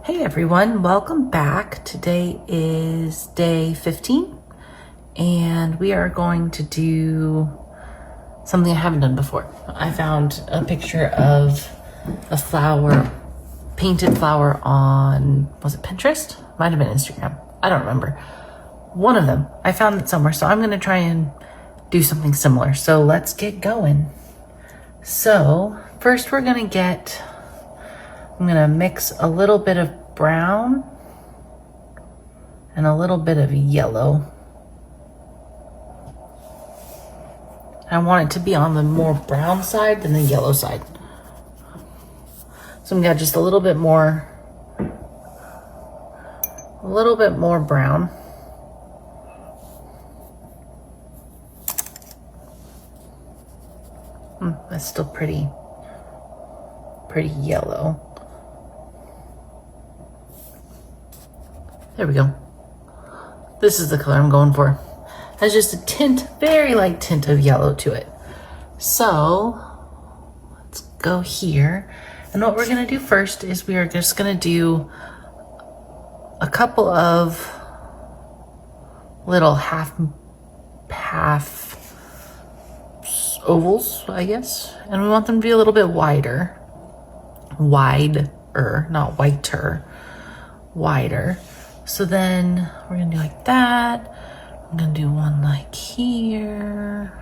Hey everyone, welcome back. Today is day 15 and we are going to do something I haven't done before. I found a picture of a flower, painted flower on, was it Pinterest? Might have been Instagram. I don't remember. One of them. I found it somewhere, so I'm going to try and do something similar. So let's get going. So first I'm going to mix a little bit of brown and a little bit of yellow. I want it to be on the more brown side than the yellow side. So I'm gonna just a little bit more brown. That's still pretty yellow. There we go. This is the color I'm going for. Has just a tint, very light tint of yellow to it. So let's go here. And what we're gonna do first is we are just gonna do a couple of little half ovals, I guess. And we want them to be a little bit wider, not whiter, wider. So then we're gonna do like that. I'm gonna do one like here.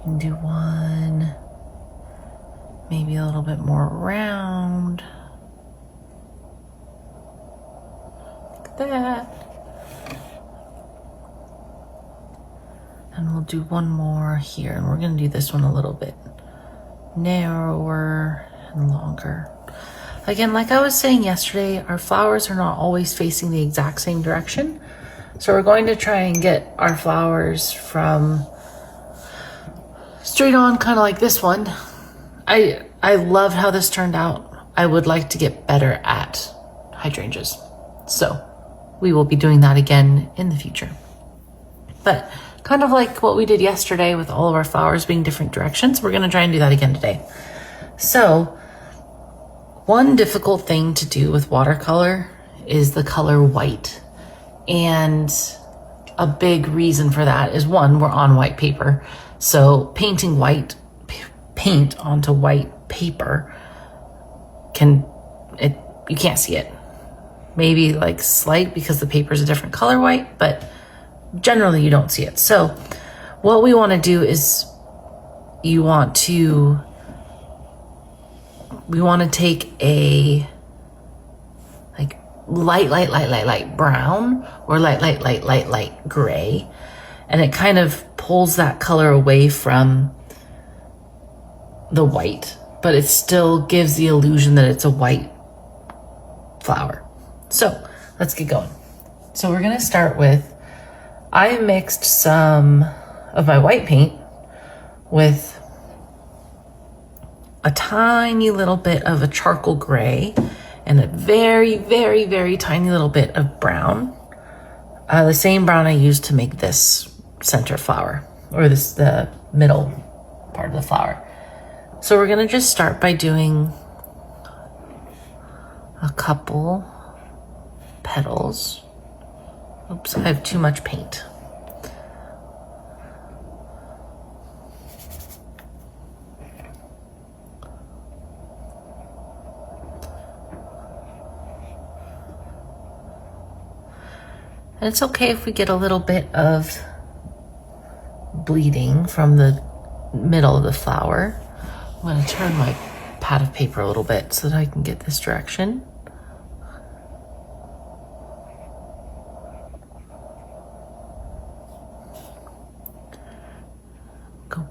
And do one maybe a little bit more round. Like that. And we'll do one more here. And we're gonna do this one a little bit narrower and longer. Again, like I was saying yesterday, our flowers are not always facing the exact same direction. So we're going to try and get our flowers from straight on, kind of like this one. I love how this turned out. I would like to get better at hydrangeas. So we will be doing that again in the future. But kind of like what we did yesterday with all of our flowers being different directions, we're gonna try and do that again today. So one difficult thing to do with watercolor is the color white. And a big reason for that is, one, we're on white paper. So painting paint onto white paper, you can't see it. Maybe like slight because the paper is a different color white, but generally you don't see it. So what we want to do is we want to take a like light brown or light gray, and it kind of pulls that color away from the white, but it still gives the illusion that it's a white flower. So let's get going. So we're gonna start with, I mixed some of my white paint with a tiny little bit of a charcoal gray and a very tiny little bit of brown. The same brown I used to make this center flower, or the middle part of the flower. So we're gonna just start by doing a couple petals. Oops, I have too much paint. And it's okay if we get a little bit of bleeding from the middle of the flower. I'm going to turn my pad of paper a little bit so that I can get this direction. Go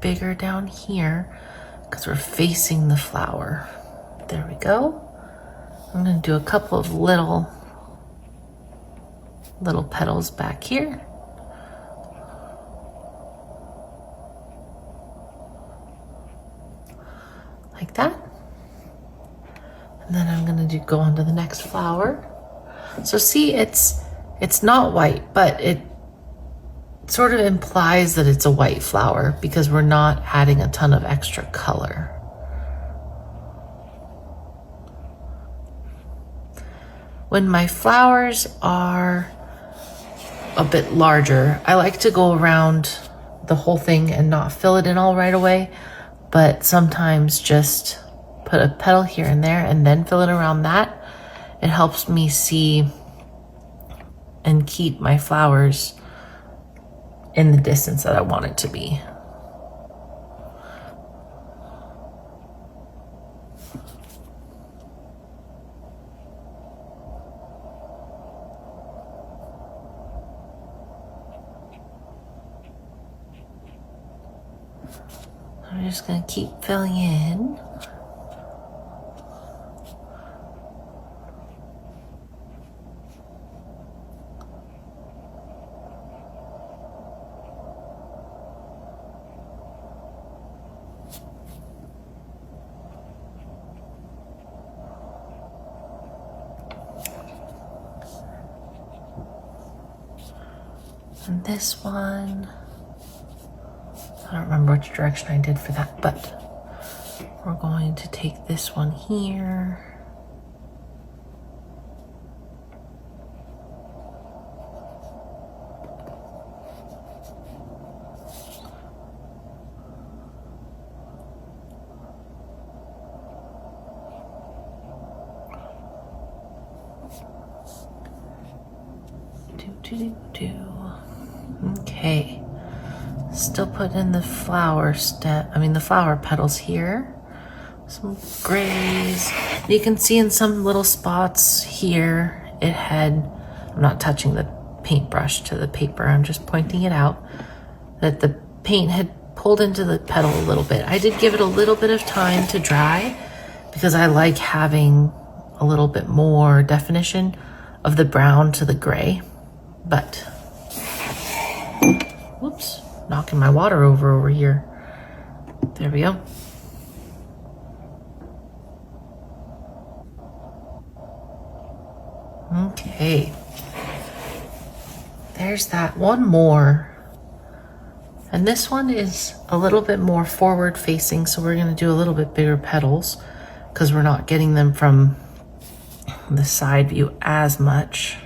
bigger down here because we're facing the flower. There we go. I'm going to do a couple of little petals back here. Like that. And then I'm going to go on to the next flower. So see, it's not white, but sort of implies that it's a white flower because we're not adding a ton of extra color. When my flowers are a bit larger, I like to go around the whole thing and not fill it in all right away, but sometimes just put a petal here and there and then fill it around that. It helps me see and keep my flowers in the distance that I want it to be. I'm just going to keep filling in. And this one, I don't remember which direction I did for that, but we're going to take this one here. Okay. Still putting in the flower the flower petals here. Some grays. You can see in some little spots here, I'm not touching the paintbrush to the paper, I'm just pointing it out, that the paint had pulled into the petal a little bit. I did give it a little bit of time to dry because I like having a little bit more definition of the brown to the gray, but, whoops, knocking my water over here. There we go. Okay. There's that one more. And this one is a little bit more forward facing, so we're going to do a little bit bigger petals because we're not getting them from the side view as much.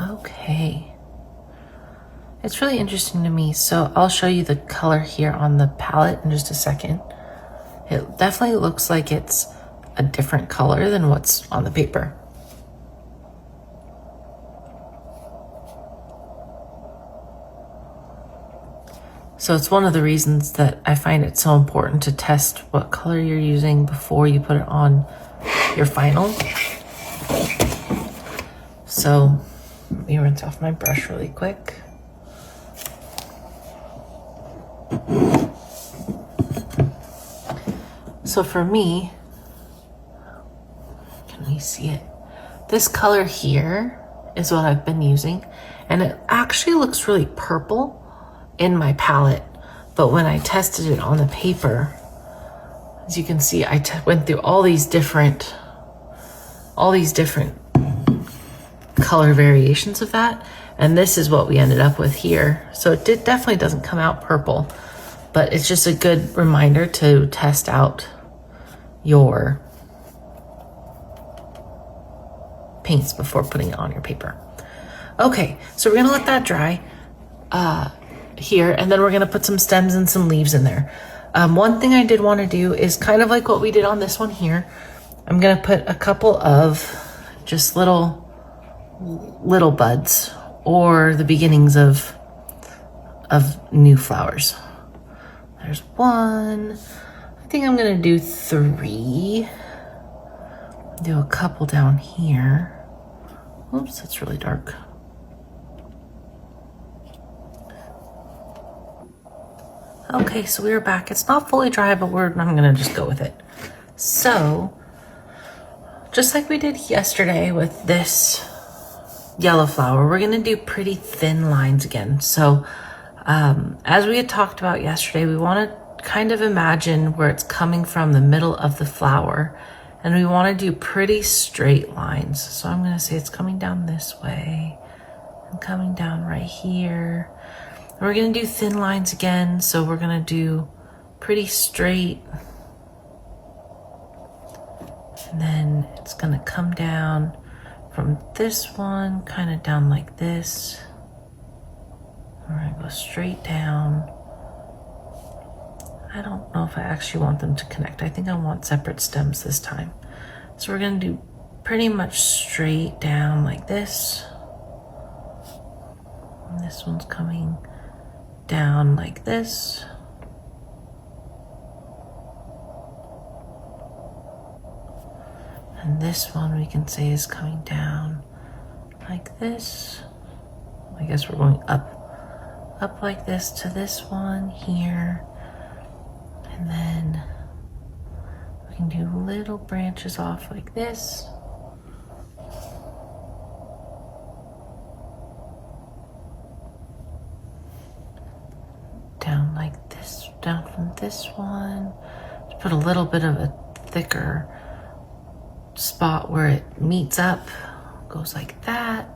Okay. It's really interesting to me, so I'll show you the color here on the palette in just a second. It definitely looks like it's a different color than what's on the paper. So it's one of the reasons that I find it so important to test what color you're using before you put it on your final. So let me rinse off my brush really quick. So for me, can we see it? This color here is what I've been using, and it actually looks really purple in my palette, but when I tested it on the paper, as you can see, I went through all these different color variations of that, and this is what we ended up with here. So it definitely doesn't come out purple, but it's just a good reminder to test out your paints before putting it on your paper. Okay, so we're gonna let that dry here, and then we're gonna put some stems and some leaves in there. One thing I did want to do is kind of like what we did on this one here. I'm gonna put a couple of just little buds or the beginnings of new flowers. There's one. I think I'm gonna do 3. Do a couple down here. Oops, that's really dark. Okay, so we're back. It's not fully dry, but I'm gonna just go with it. So, just like we did yesterday with this yellow flower, we're gonna do pretty thin lines again. So, as we had talked about yesterday, we wanna kind of imagine where it's coming from, the middle of the flower, and we wanna do pretty straight lines. So I'm gonna say it's coming down this way, and coming down right here. And we're gonna do thin lines again, so we're gonna do pretty straight. And then it's gonna come down from this one, kind of down like this. We're gonna go straight down. I don't know if I actually want them to connect. I think I want separate stems this time. So we're gonna do pretty much straight down like this. And this one's coming down like this. And this one we can say is coming down like this. I guess we're going up like this to this one here. And then we can do little branches off like this. Down like this, down from this one. Just put a little bit of a thicker spot where it meets up, goes like that.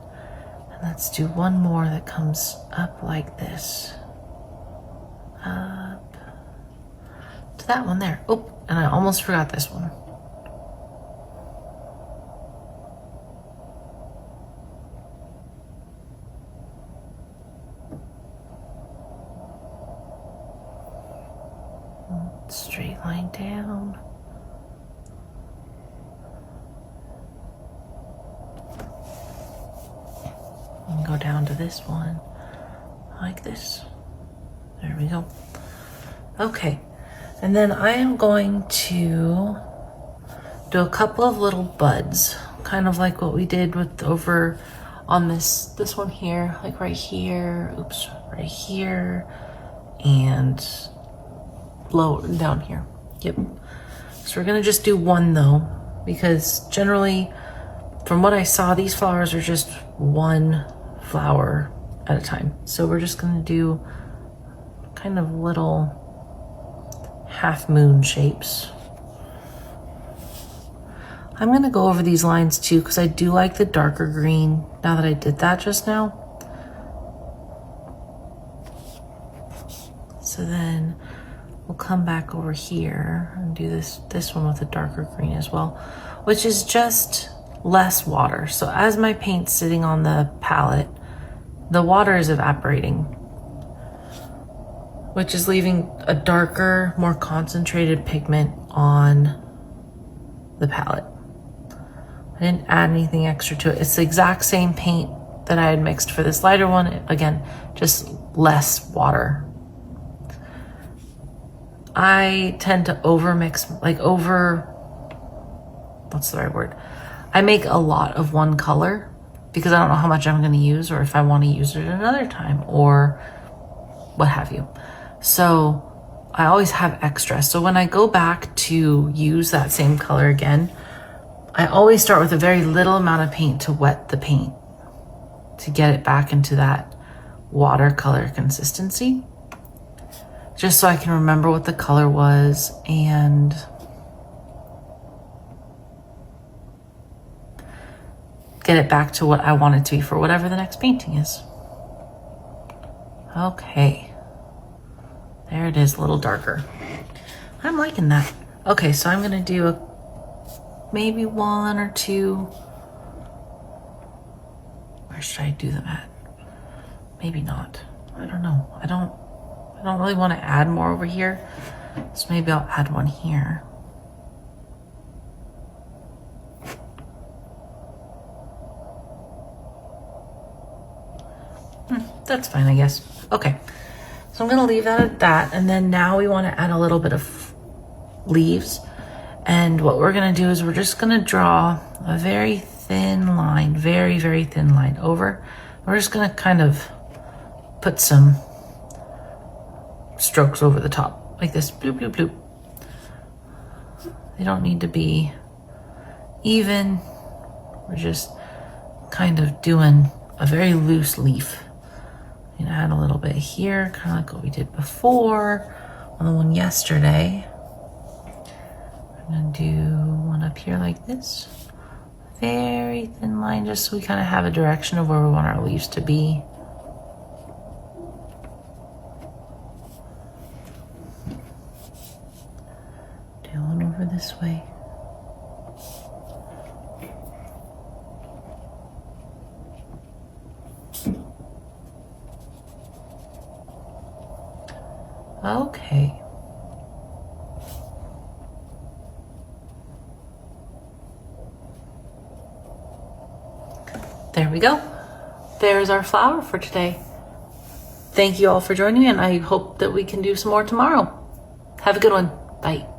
And let's do one more that comes up like this. Up to that one there. Oh, and I almost forgot this one. Straight line down. And go down to this one like this. There we go. Okay, and then I am going to do a couple of little buds, kind of like what we did with over on this one here, like right here, oops, right here, and low down here. Yep. So we're gonna just do one though, because generally from what I saw, these flowers are just one flower at a time. So we're just gonna do kind of little half moon shapes. I'm gonna go over these lines too, because I do like the darker green now that I did that just now. So then we'll come back over here and do this one with a darker green as well, which is just less water. So as my paint's sitting on the palette, the water is evaporating, which is leaving a darker, more concentrated pigment on the palette. I didn't add anything extra to it. It's the exact same paint that I had mixed for this lighter one. Again, just less water. I tend to what's the right word? I make a lot of one color because I don't know how much I'm going to use, or if I want to use it another time, or what have you. So I always have extra. So when I go back to use that same color again, I always start with a very little amount of paint to wet the paint to get it back into that watercolor consistency, just so I can remember what the color was and get it back to what I want it to be for whatever the next painting is. Okay, there it is, a little darker. I'm liking that. Okay, so I'm gonna do maybe one or two. Where should I do them at? Maybe not. I don't know. I don't really want to add more over here, so maybe I'll add one here. That's fine, I guess. Okay, so I'm gonna leave that at that, and then now we want to add a little bit of leaves. And what we're gonna do is we're just gonna draw a very thin line, very, very thin line over. We're just gonna kind of put some strokes over the top, like this, bloop, bloop, bloop. They don't need to be even. We're just kind of doing a very loose leaf. You know, add a little bit here, kind of like what we did before on the one yesterday. I'm gonna do one up here like this. Very thin line, just so we kind of have a direction of where we want our leaves to be. Do one over this way. Okay. There we go. There's our flower for today. Thank you all for joining me, and I hope that we can do some more tomorrow. Have a good one. Bye.